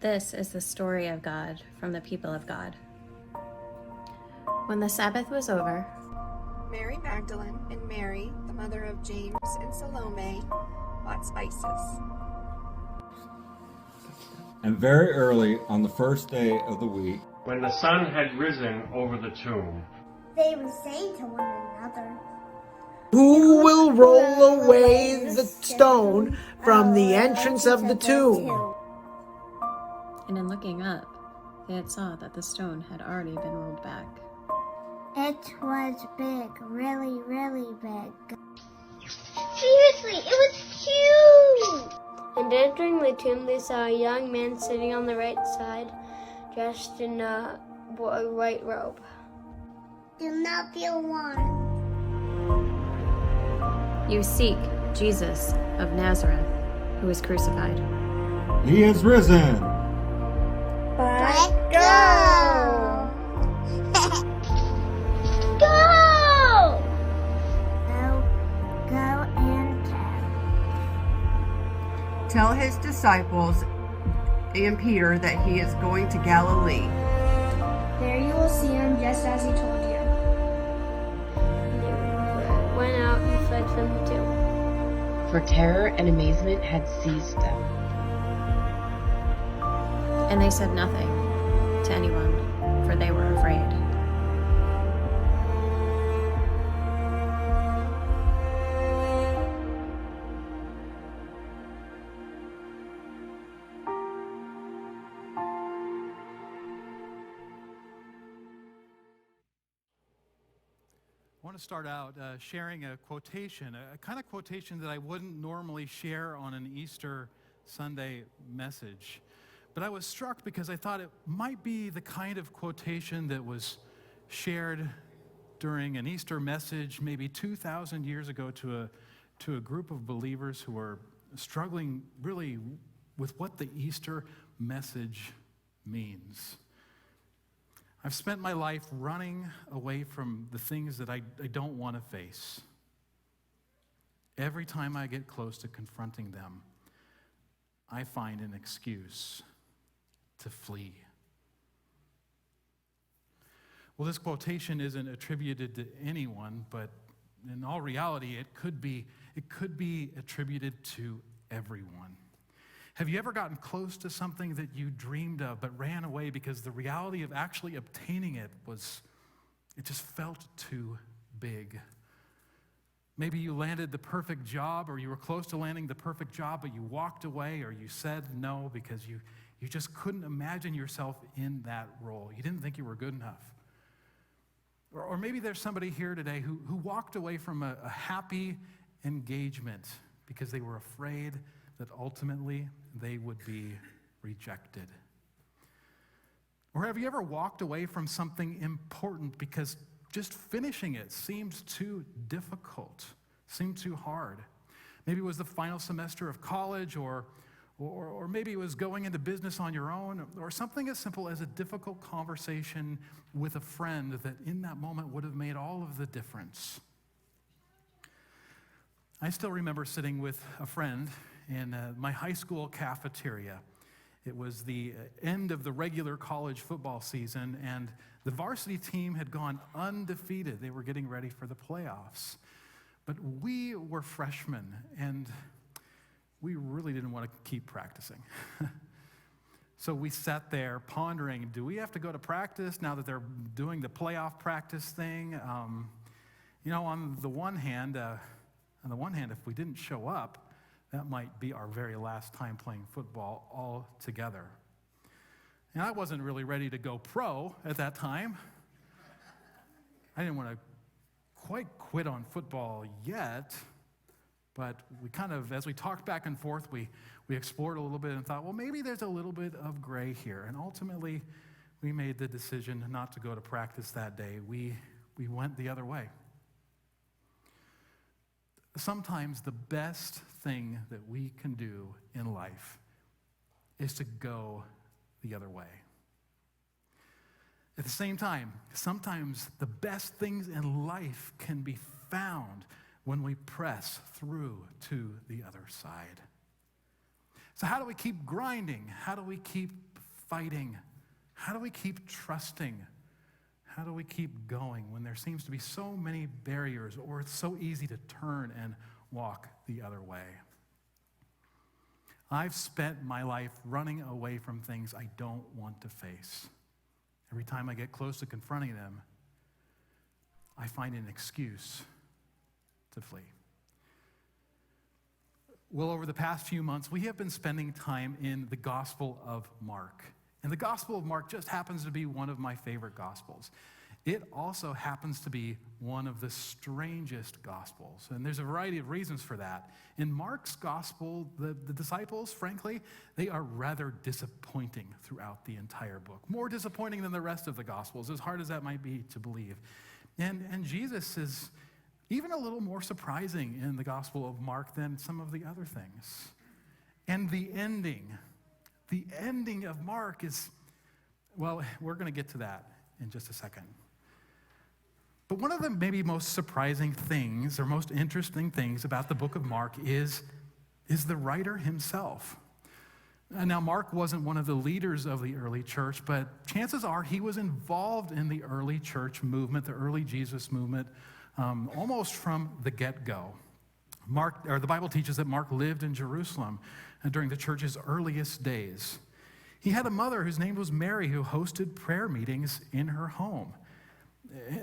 This is the story of God from the people of God. When the Sabbath was over, Mary Magdalene and Mary, the mother of James and Salome, bought spices. And very early on the first day of the week, when the sun had risen over the tomb, they were saying to one another, "Who will roll away the stone from the entrance of the tomb?" And in looking up, they had saw that the stone had already been rolled back. It was big, really, really big. Seriously, it was huge! And entering the tomb, they saw a young man sitting on the right side, dressed in a white robe. Do not be alarmed. You seek Jesus of Nazareth, who was crucified. he is risen. But go! Go! Go and Tell his disciples and Peter that he is going to Galilee. There you will see him just as he told you. They went out and fled from the tomb. For terror and amazement had seized them. And they said nothing to anyone, for they were afraid. I want to start out sharing a quotation, a kind of quotation that I wouldn't normally share on an Easter Sunday message. But I was struck because I thought it might be the kind of quotation that was shared during an Easter message maybe 2,000 years ago to a group of believers who were struggling really with what the Easter message means. I've spent my life running away from the things that I don't want to face. Every time I get close to confronting them, I find an excuse to flee. Well, this quotation isn't attributed to anyone, but in all reality, it could be attributed to everyone. Have you ever gotten close to something that you dreamed of but ran away because the reality of actually obtaining it just felt too big? Maybe you landed the perfect job, or you were close to landing the perfect job, but you walked away, or you said no because you just couldn't imagine yourself in that role. You didn't think you were good enough. Or maybe there's somebody here today who walked away from a happy engagement because they were afraid that ultimately they would be rejected. Or have you ever walked away from something important because just finishing it seemed too difficult, seemed too hard? Maybe it was the final semester of college, or maybe it was going into business on your own, or something as simple as a difficult conversation with a friend that in that moment would have made all of the difference. I still remember sitting with a friend in my high school cafeteria. It was the end of the regular college football season, and the varsity team had gone undefeated. They were getting ready for the playoffs. But we were freshmen, and we really didn't want to keep practicing. So we sat there pondering, do we have to go to practice now that they're doing the playoff practice thing? On the one hand, if we didn't show up, that might be our very last time playing football all together. And I wasn't really ready to go pro at that time. I didn't want to quite quit on football yet, but we kind of, as we talked back and forth, we explored a little bit and thought, well, maybe there's a little bit of gray here. And ultimately, we made the decision not to go to practice that day. We went the other way. Sometimes the best thing that we can do in life is to go the other way. At the same time, sometimes the best things in life can be found when we press through to the other side. So how do we keep grinding? How do we keep fighting? How do we keep trusting? How do we keep going when there seems to be so many barriers, or it's so easy to turn and walk the other way? I've spent my life running away from things I don't want to face. Every time I get close to confronting them, I find an excuse to flee. Well, over the past few months, we have been spending time in the Gospel of Mark. And the Gospel of Mark just happens to be one of my favorite Gospels. It also happens to be one of the strangest Gospels. And there's a variety of reasons for that. In Mark's Gospel, the disciples, frankly, they are rather disappointing throughout the entire book. More disappointing than the rest of the Gospels, as hard as that might be to believe. And Jesus is even a little more surprising in the Gospel of Mark than some of the other things. And the ending of Mark is, well, we're going to get to that in just a second. But one of the maybe most surprising things or most interesting things about the book of Mark is the writer himself. Now, Mark wasn't one of the leaders of the early church, but chances are he was involved in the early church movement, the early Jesus movement, almost from the get-go. The Bible teaches that Mark lived in Jerusalem during the church's earliest days. He had a mother whose name was Mary, who hosted prayer meetings in her home.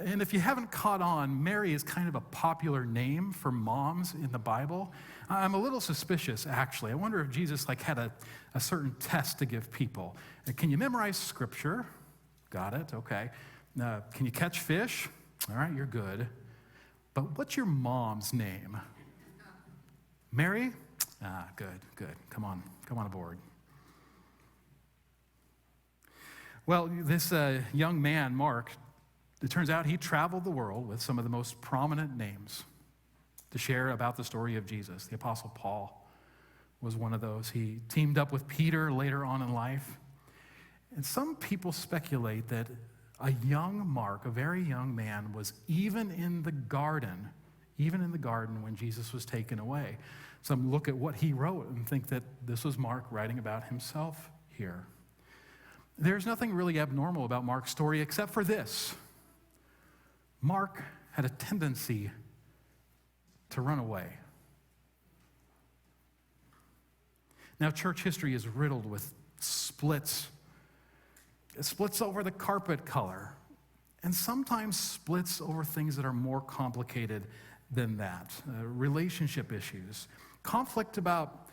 And if you haven't caught on, Mary is kind of a popular name for moms in the Bible. I'm a little suspicious, actually. I wonder if Jesus had a certain test to give people. Can you memorize scripture? Got it, okay. Can you catch fish? All right, you're good. But what's your mom's name? Mary? Good. Come on aboard. Well, this young man, Mark, it turns out he traveled the world with some of the most prominent names to share about the story of Jesus. The Apostle Paul was one of those. He teamed up with Peter later on in life. And some people speculate that a young Mark, a very young man, was even in the garden when Jesus was taken away. Some look at what he wrote and think that this was Mark writing about himself here. There's nothing really abnormal about Mark's story except for this. Mark had a tendency to run away. Now, church history is riddled with splits. Splits over the carpet color, and sometimes splits over things that are more complicated than that. Relationship issues, conflict about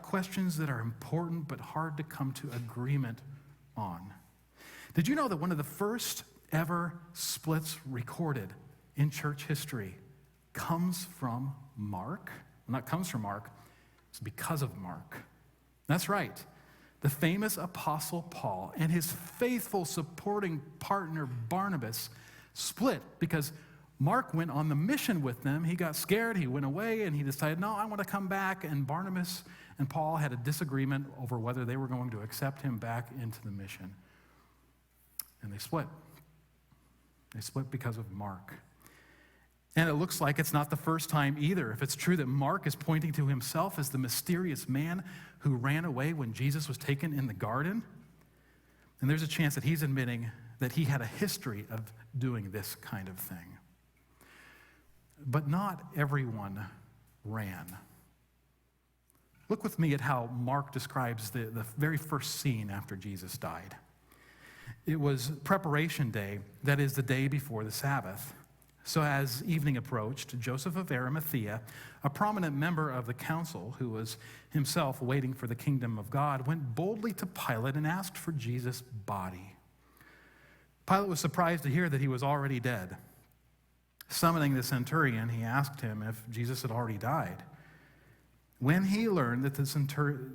questions that are important but hard to come to agreement on. Did you know that one of the first ever splits recorded in church history comes from Mark? Well, not comes from Mark, it's because of Mark. That's right. The famous Apostle Paul and his faithful supporting partner Barnabas split because Mark went on the mission with them. He got scared, he went away, and he decided, no, I want to come back. And Barnabas and Paul had a disagreement over whether they were going to accept him back into the mission. And they split. They split because of Mark. And it looks like it's not the first time either. If it's true that Mark is pointing to himself as the mysterious man who ran away when Jesus was taken in the garden, then there's a chance that he's admitting that he had a history of doing this kind of thing. But not everyone ran. Look with me at how Mark describes the very first scene after Jesus died. It was preparation day, that is the day before the Sabbath. So as evening approached, Joseph of Arimathea, a prominent member of the council who was himself waiting for the kingdom of God, went boldly to Pilate and asked for Jesus' body. Pilate was surprised to hear that he was already dead. Summoning the centurion, he asked him if Jesus had already died. When he learned that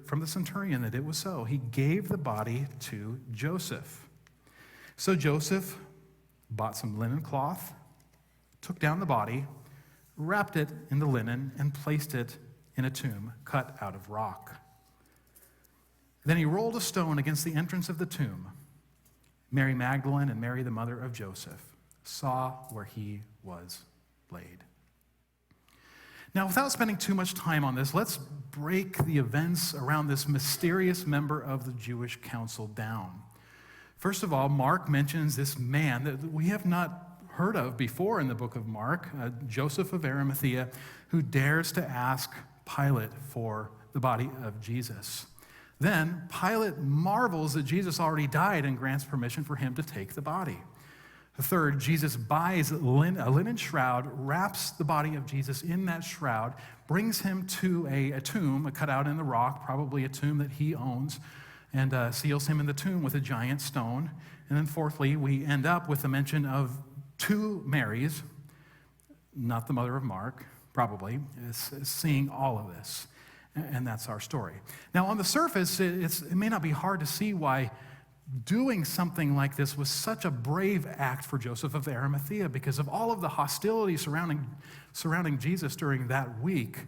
from the centurion that it was so, he gave the body to Joseph. So Joseph bought some linen cloth, took down the body, wrapped it in the linen, and placed it in a tomb cut out of rock. Then he rolled a stone against the entrance of the tomb. Mary Magdalene and Mary, the mother of Joseph, saw where he was laid. Now, without spending too much time on this, let's break the events around this mysterious member of the Jewish council down. First of all, Mark mentions this man that we have not heard of before in the book of Mark, Joseph of Arimathea, who dares to ask Pilate for the body of Jesus. Then Pilate marvels that Jesus already died and grants permission for him to take the body. Third, Jesus buys a linen shroud, wraps the body of Jesus in that shroud, brings him to a tomb, a cutout in the rock, probably a tomb that he owns, and seals him in the tomb with a giant stone. And then fourthly, we end up with the mention of two Marys, not the mother of Mark, probably, is seeing all of this. And that's our story. Now, on the surface, it may not be hard to see why doing something like this was such a brave act for Joseph of Arimathea, because of all of the hostility surrounding Jesus during that week.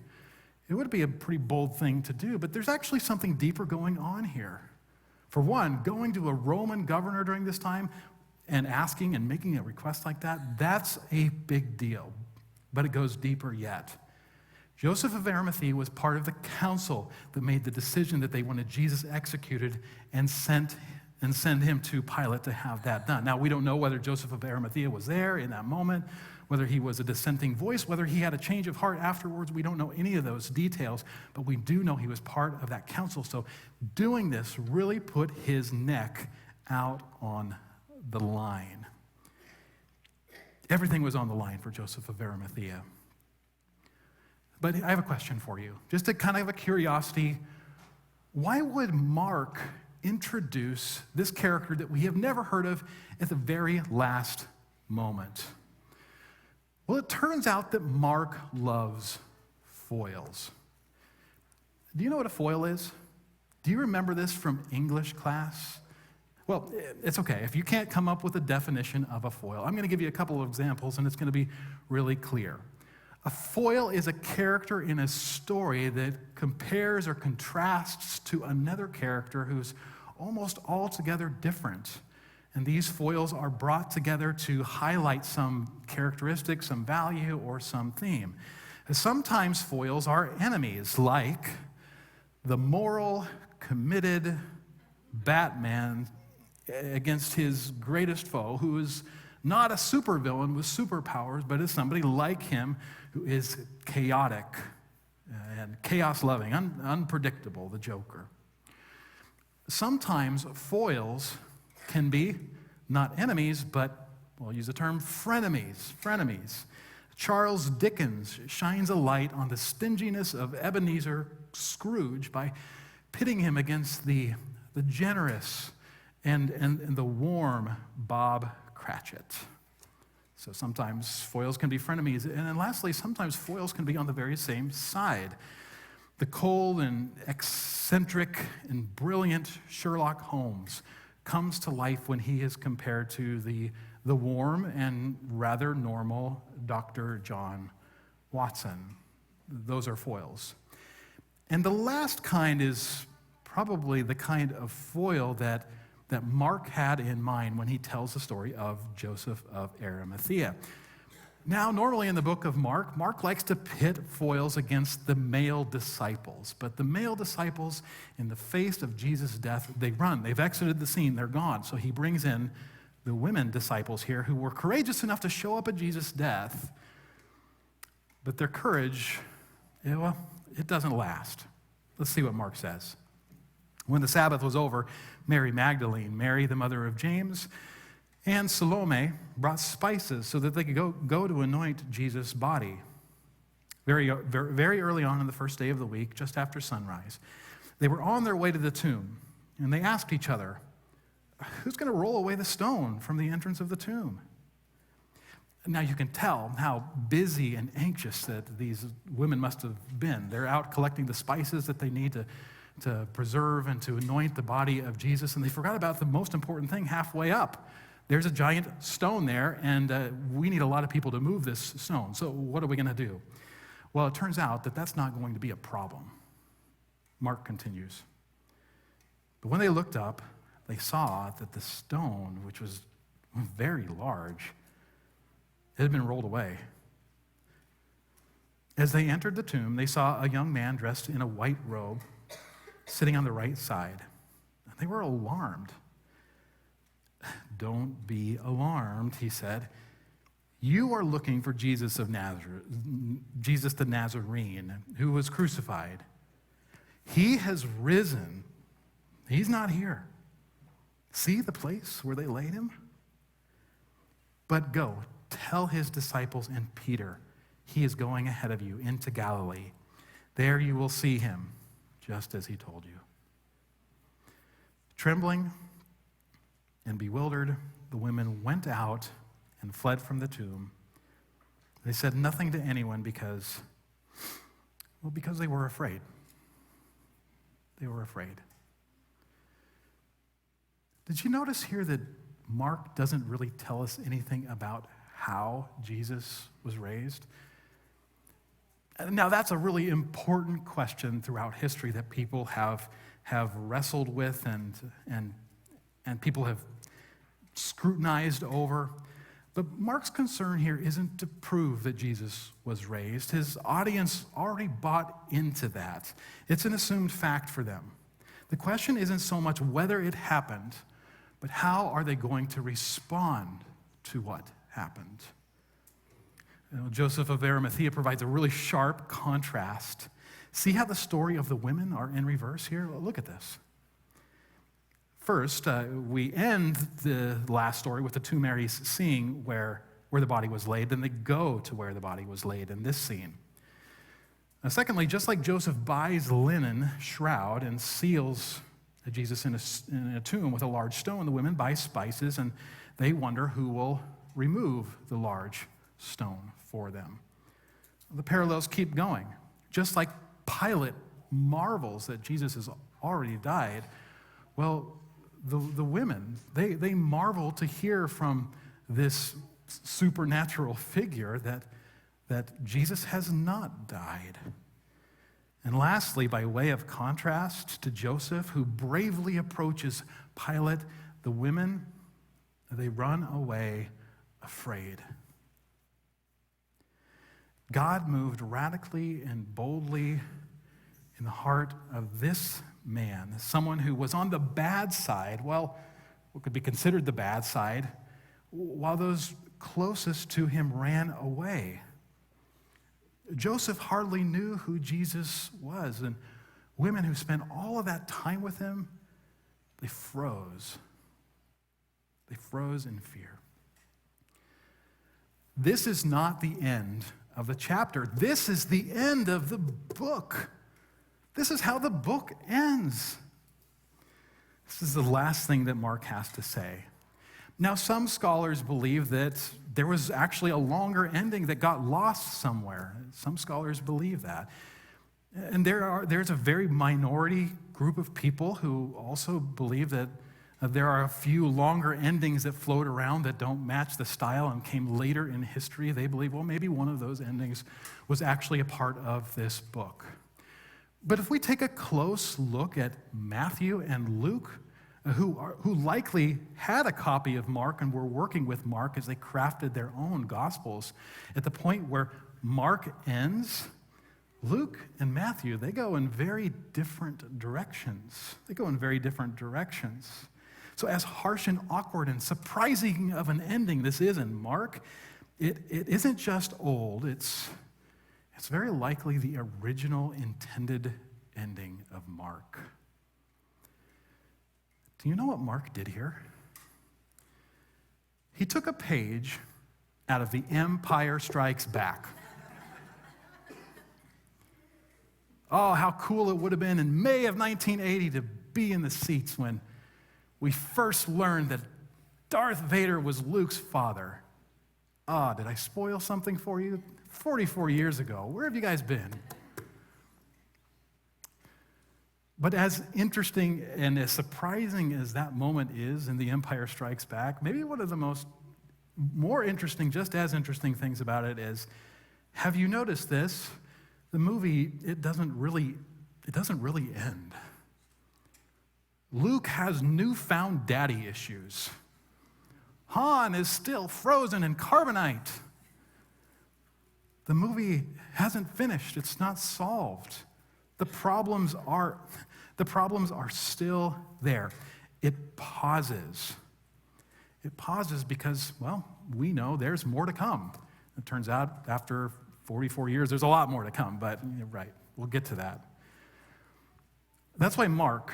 It would be a pretty bold thing to do, but there's actually something deeper going on here. For one, going to a Roman governor during this time and asking and making a request like that, that's a big deal, but it goes deeper yet. Joseph of Arimathea was part of the council that made the decision that they wanted Jesus executed and send him to Pilate to have that done. Now, we don't know whether Joseph of Arimathea was there in that moment, whether he was a dissenting voice, whether he had a change of heart afterwards. We don't know any of those details, but we do know he was part of that council. So doing this really put his neck out on the line. Everything was on the line for Joseph of Arimathea. But I have a question for you, just a kind of a curiosity. Why would Mark introduce this character that we have never heard of at the very last moment? Well, it turns out that Mark loves foils. Do you know what a foil is? Do you remember this from English class? Well, it's okay. If you can't come up with a definition of a foil, I'm going to give you a couple of examples, and it's going to be really clear. A foil is a character in a story that compares or contrasts to another character who's almost altogether different. And these foils are brought together to highlight some characteristic, some value, or some theme. Sometimes foils are enemies, like the moral, committed Batman against his greatest foe, who is not a supervillain with superpowers, but is somebody like him who is chaotic and chaos-loving, unpredictable, the Joker. Sometimes foils can be not enemies, but we'll use the term frenemies. Charles Dickens shines a light on the stinginess of Ebenezer Scrooge by pitting him against the generous and the warm Bob Cratchit. So sometimes foils can be frenemies. And then lastly, sometimes foils can be on the very same side. The cold and eccentric and brilliant Sherlock Holmes comes to life when he is compared to the warm and rather normal Dr. John Watson. Those are foils. And the last kind is probably the kind of foil that Mark had in mind when he tells the story of Joseph of Arimathea. Now, normally in the book of Mark likes to pit foils against the male disciples. But the male disciples, in the face of Jesus' death, they run. They've exited the scene. They're gone. So he brings in the women disciples here who were courageous enough to show up at Jesus' death. But their courage, it doesn't last. Let's see what Mark says. When the Sabbath was over, Mary Magdalene, Mary the mother of James, and Salome brought spices so that they could go to anoint Jesus' body. Very early on the first day of the week, just after sunrise, they were on their way to the tomb, and they asked each other, "Who's going to roll away the stone from the entrance of the tomb?" Now you can tell how busy and anxious that these women must have been. They're out collecting the spices that they need to preserve and to anoint the body of Jesus, and they forgot about the most important thing halfway up. There's a giant stone there, and we need a lot of people to move this stone. So what are we going to do? Well, it turns out that that's not going to be a problem. Mark continues. But when they looked up, they saw that the stone, which was very large, it had been rolled away. As they entered the tomb, they saw a young man dressed in a white robe sitting on the right side. They were alarmed. "Don't be alarmed," he said. "You are looking for Jesus of Nazareth, Jesus the Nazarene, who was crucified. He has risen. He's not here. See the place where they laid him? But go, tell his disciples and Peter, he is going ahead of you into Galilee. There you will see him, just as he told you." Trembling and bewildered, the women went out and fled from the tomb. They said nothing to anyone because they were afraid. They were afraid. Did you notice here that Mark doesn't really tell us anything about how Jesus was raised? Now, that's a really important question throughout history that people have wrestled with and people have scrutinized over. But Mark's concern here isn't to prove that Jesus was raised. His audience already bought into that. It's an assumed fact for them. The question isn't so much whether it happened, but how are they going to respond to what happened? Joseph of Arimathea provides a really sharp contrast. See how the story of the women are in reverse here? Look at this. First, we end the last story with the two Marys seeing where the body was laid. Then they go to where the body was laid in this scene. Secondly, just like Joseph buys linen shroud and seals Jesus in a tomb with a large stone, the women buy spices and they wonder who will remove the large stone for them. The parallels keep going. Just like Pilate marvels that Jesus has already died, well, the women, they marvel to hear from this supernatural figure that Jesus has not died. And lastly, by way of contrast to Joseph, who bravely approaches Pilate, the women, they run away afraid. God moved radically and boldly in the heart of this man, someone who was on the bad side, well, what could be considered the bad side, while those closest to him ran away. Joseph hardly knew who Jesus was, and women who spent all of that time with him, they froze. They froze in fear. This is not the end of the chapter. This is the end of the book. This is how the book ends. This is the last thing that Mark has to say. Now, some scholars believe that there was actually a longer ending that got lost somewhere. Some scholars believe that. And there's a very minority group of people who also believe that there are a few longer endings that float around that don't match the style and came later in history. They believe, well, maybe one of those endings was actually a part of this book. But if we take a close look at Matthew and Luke, who likely had a copy of Mark and were working with Mark as they crafted their own Gospels, at the point where Mark ends, Luke and Matthew, they go in very different directions. So as harsh and awkward and surprising of an ending this is in Mark, it isn't just old, it's very likely the original intended ending of Mark. Do you know what Mark did here? He took a page out of The Empire Strikes Back. Oh, how cool it would have been in May of 1980 to be in the seats when we first learned that Darth Vader was Luke's father. Ah, did I spoil something for you? 44 years ago. Where have you guys been? But as interesting and as surprising as that moment is in The Empire Strikes Back, maybe one of the more interesting, just as interesting things about it is, have you noticed this? The movie, it doesn't really end. Luke has newfound daddy issues. Han is still frozen in carbonite. The movie hasn't finished. It's not solved. The problems are still there. It pauses. It pauses because, well, we know there's more to come. It turns out after 44 years, there's a lot more to come, but you're right, we'll get to that. That's why Mark,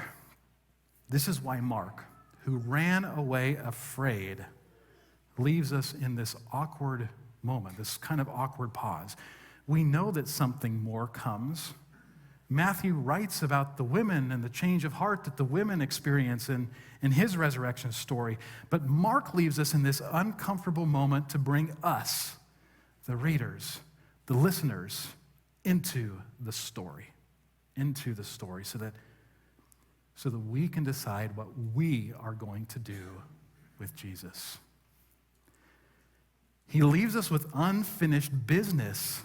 who ran away afraid, leaves us in this awkward moment, this kind of awkward pause. We know that something more comes. Matthew writes about the women and the change of heart that the women experience in his resurrection story. But Mark leaves us in this uncomfortable moment to bring us, the readers, the listeners, into the story, so that we can decide what we are going to do with Jesus. He leaves us with unfinished business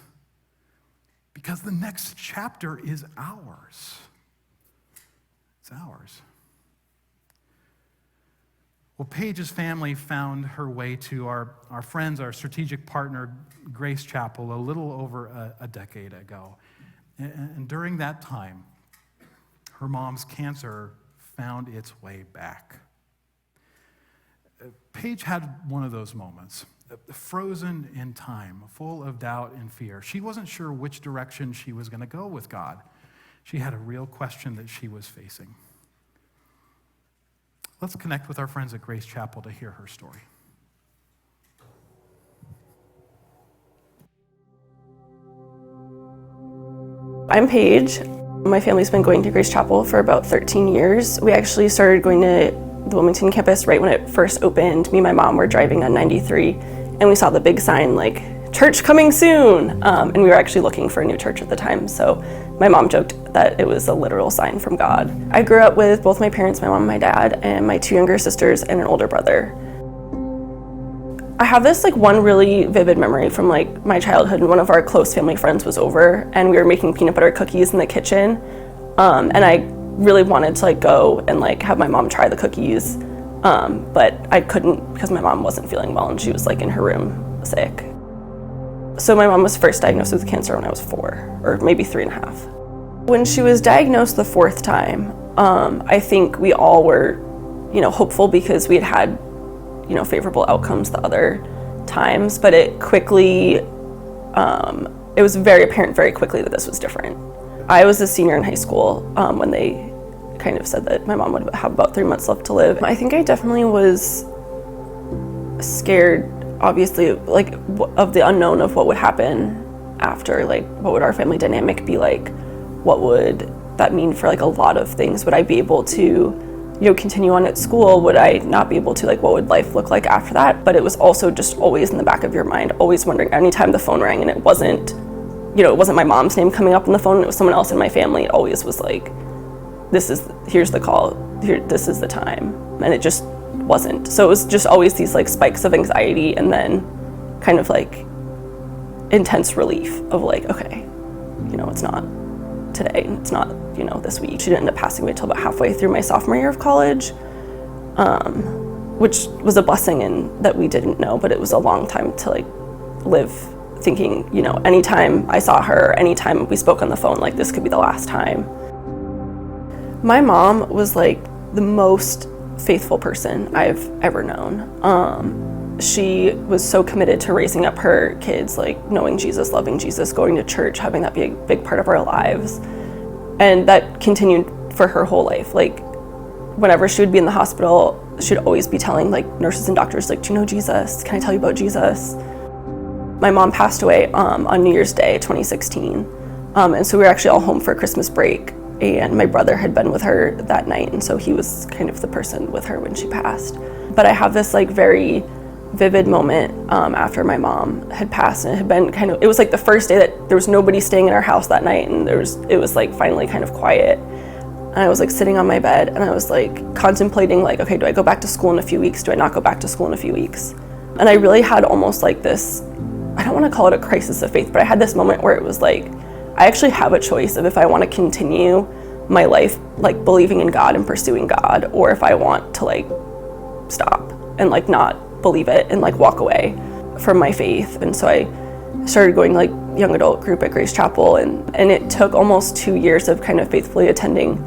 because the next chapter is ours. It's ours. Well, Paige's family found her way to our friends, our strategic partner, Grace Chapel, a little over a decade ago. And during that time, her mom's cancer found its way back. Paige had one of those moments, frozen in time, full of doubt and fear. She wasn't sure which direction she was going to go with God. She had a real question that she was facing. Let's connect with our friends at Grace Chapel to hear her story. I'm Paige. My family's been going to Grace Chapel for about 13 years. We actually started going to the Wilmington campus right when it first opened. Me and my mom were driving on 93, and we saw the big sign like, "Church coming soon!" And we were actually looking for a new church at the time, so my mom joked that it was a literal sign from God. I grew up with both my parents, my mom and my dad, and my 2 younger sisters and an older brother. I have this one really vivid memory from my childhood, and one of our close family friends was over, and we were making peanut butter cookies in the kitchen, and I really wanted to go and have my mom try the cookies, but I couldn't because my mom wasn't feeling well and she was in her room sick. So my mom was first diagnosed with cancer when I was 4, or maybe 3.5. When she was diagnosed the 4th time, I think we all were, hopeful because we had favorable outcomes the other times, but it quickly, it was very apparent very quickly that this was different. I was a senior in high school when they kind of said that my mom would have about 3 months left to live. I think I definitely was scared, obviously, of the unknown of what would happen after, what would our family dynamic be like? What would that mean for a lot of things? Would I be able to continue on at school? Would I not be able to? What would life look like after that? But it was also just always in the back of your mind, always wondering, anytime the phone rang and it wasn't, it wasn't my mom's name coming up on the phone, it was someone else in my family, it always was here's the call, this is the time. And it just wasn't. So it was just always these spikes of anxiety and then kind of intense relief of okay, it's not today, it's not, this week. She didn't end up passing away until about halfway through my sophomore year of college, which was a blessing in that we didn't know, but it was a long time to live thinking, anytime I saw her, anytime we spoke on the phone, this could be the last time. My mom was the most faithful person I've ever known. She was so committed to raising up her kids, knowing Jesus, loving Jesus, going to church, having that be a big part of our lives. And that continued for her whole life. Whenever she would be in the hospital, she'd always be telling nurses and doctors, do you know Jesus? Can I tell you about Jesus? My mom passed away on New Year's Day, 2016. And so we were actually all home for Christmas break. And my brother had been with her that night. And so he was kind of the person with her when she passed. But I have this very vivid moment after my mom had passed, and it had been it was the first day that there was nobody staying in our house that night, and it was finally kind of quiet, and I was sitting on my bed and I was contemplating okay, do I go back to school in a few weeks? Do I not go back to school in a few weeks? And I really had almost this, I don't want to call it a crisis of faith, but I had this moment where it was I actually have a choice of if I want to continue my life believing in God and pursuing God, or if I want to stop and not believe it and walk away from my faith. And so I started going young adult group at Grace Chapel, and it took almost 2 years of kind of faithfully attending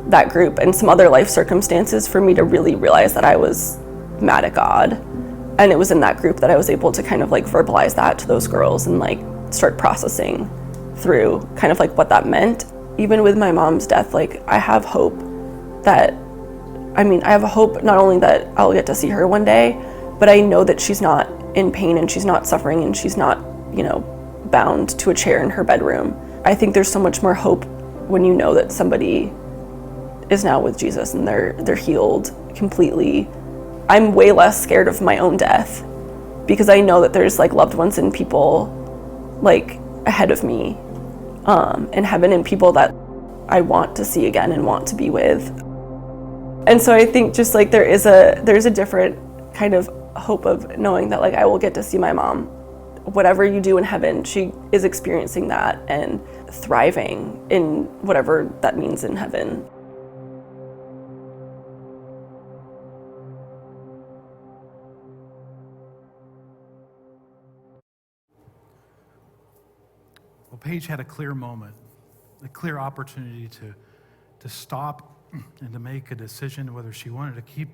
that group and some other life circumstances for me to really realize that I was mad at God. And it was in that group that I was able to kind of like verbalize that to those girls and like start processing through kind of like what that meant. Even with my mom's death, like I have hope that, I have a hope not only that I'll get to see her one day, but I know that she's not in pain and she's not suffering and she's not, bound to a chair in her bedroom. I think there's so much more hope when you know that somebody is now with Jesus and they're healed completely. I'm way less scared of my own death because I know that there's like loved ones and people like ahead of me in heaven and people that I want to see again and want to be with. And so I think just like there's a different kind of hope of knowing that like I will get to see my mom. Whatever you do in heaven, she is experiencing that and thriving in whatever that means in heaven. Well, Paige had a clear moment, a clear opportunity to stop and to make a decision whether she wanted to keep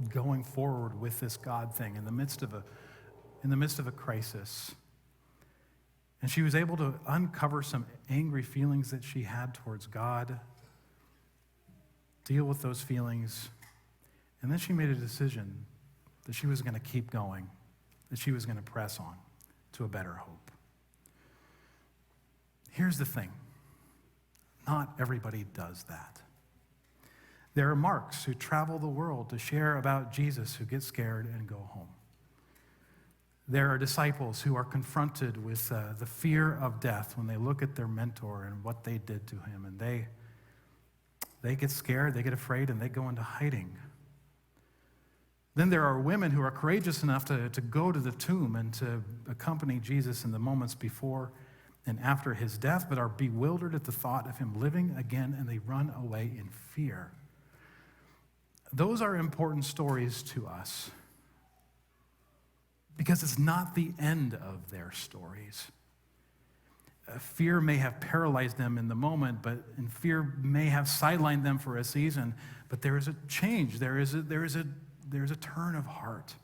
going forward with this God thing in the midst of a crisis. And she was able to uncover some angry feelings that she had towards God, deal with those feelings, and then she made a decision that she was going to keep going, that she was going to press on to a better hope. Here's the thing. Not everybody does that. There are marks who travel the world to share about Jesus who get scared and go home. There are disciples who are confronted with the fear of death when they look at their mentor and what they did to him, and they get scared, they get afraid, and they go into hiding. Then there are women who are courageous enough to go to the tomb and to accompany Jesus in the moments before and after his death, but are bewildered at the thought of him living again, and they run away in fear. Those are important stories to us because it's not the end of their stories. Fear may have paralyzed them in the moment, and fear may have sidelined them for a season, but there is a change. There is a turn of heart.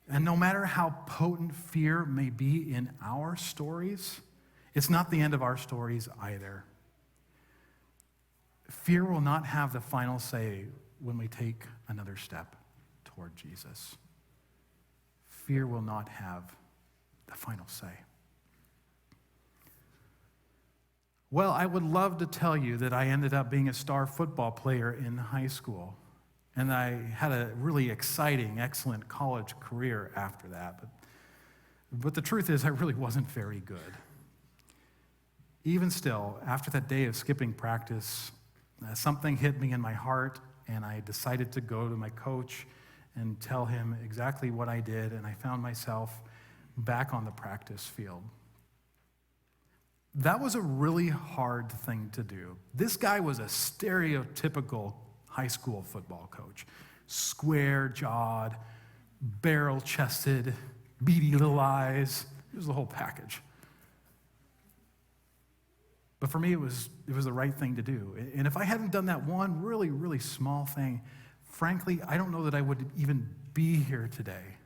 And no matter how potent fear may be in our stories, it's not the end of our stories either. Fear will not have the final say when we take another step toward Jesus. Fear will not have the final say. Well, I would love to tell you that I ended up being a star football player in high school, and I had a really exciting, excellent college career after that. But the truth is, I really wasn't very good. Even still, after that day of skipping practice, something hit me in my heart, and I decided to go to my coach and tell him exactly what I did, and I found myself back on the practice field. That was a really hard thing to do. This guy was a stereotypical high school football coach. Square-jawed, barrel-chested, beady little eyes. It was the whole package. But for me, it was the right thing to do. And if I hadn't done that one really, really small thing, frankly, I don't know that I would even be here today.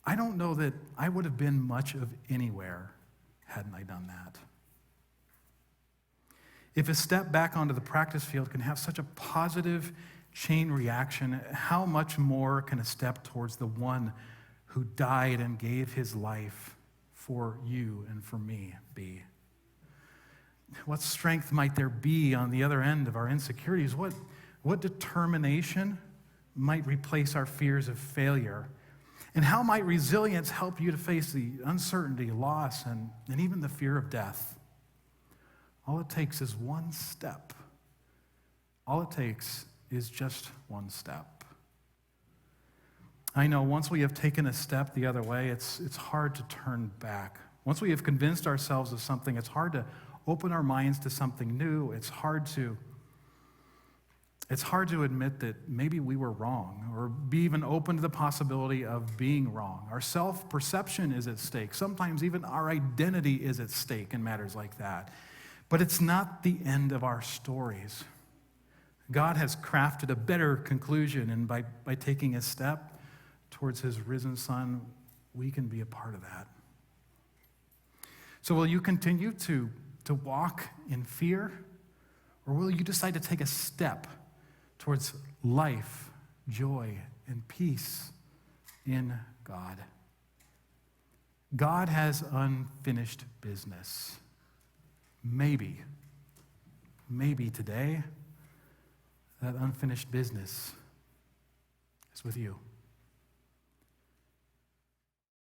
I don't know that I would have been much of anywhere hadn't I done that. If a step back onto the practice field can have such a positive chain reaction, how much more can a step towards the one who died and gave his life for you and for me be? What strength might there be on the other end of our insecurities? What determination might replace our fears of failure? And how might resilience help you to face the uncertainty, loss, and even the fear of death? All it takes is one step. All it takes is just one step. I know once we have taken a step the other way, it's hard to turn back. Once we have convinced ourselves of something, it's hard to open our minds to something new. It's hard to It's hard to admit that maybe we were wrong or be even open to the possibility of being wrong. Our self-perception is at stake. Sometimes even our identity is at stake in matters like that. But it's not the end of our stories. God has crafted a better conclusion, and by taking a step towards his risen Son, we can be a part of that. So will you continue to walk in fear, or will you decide to take a step towards life, joy, and peace in God? God has unfinished business. Maybe today, that unfinished business is with you.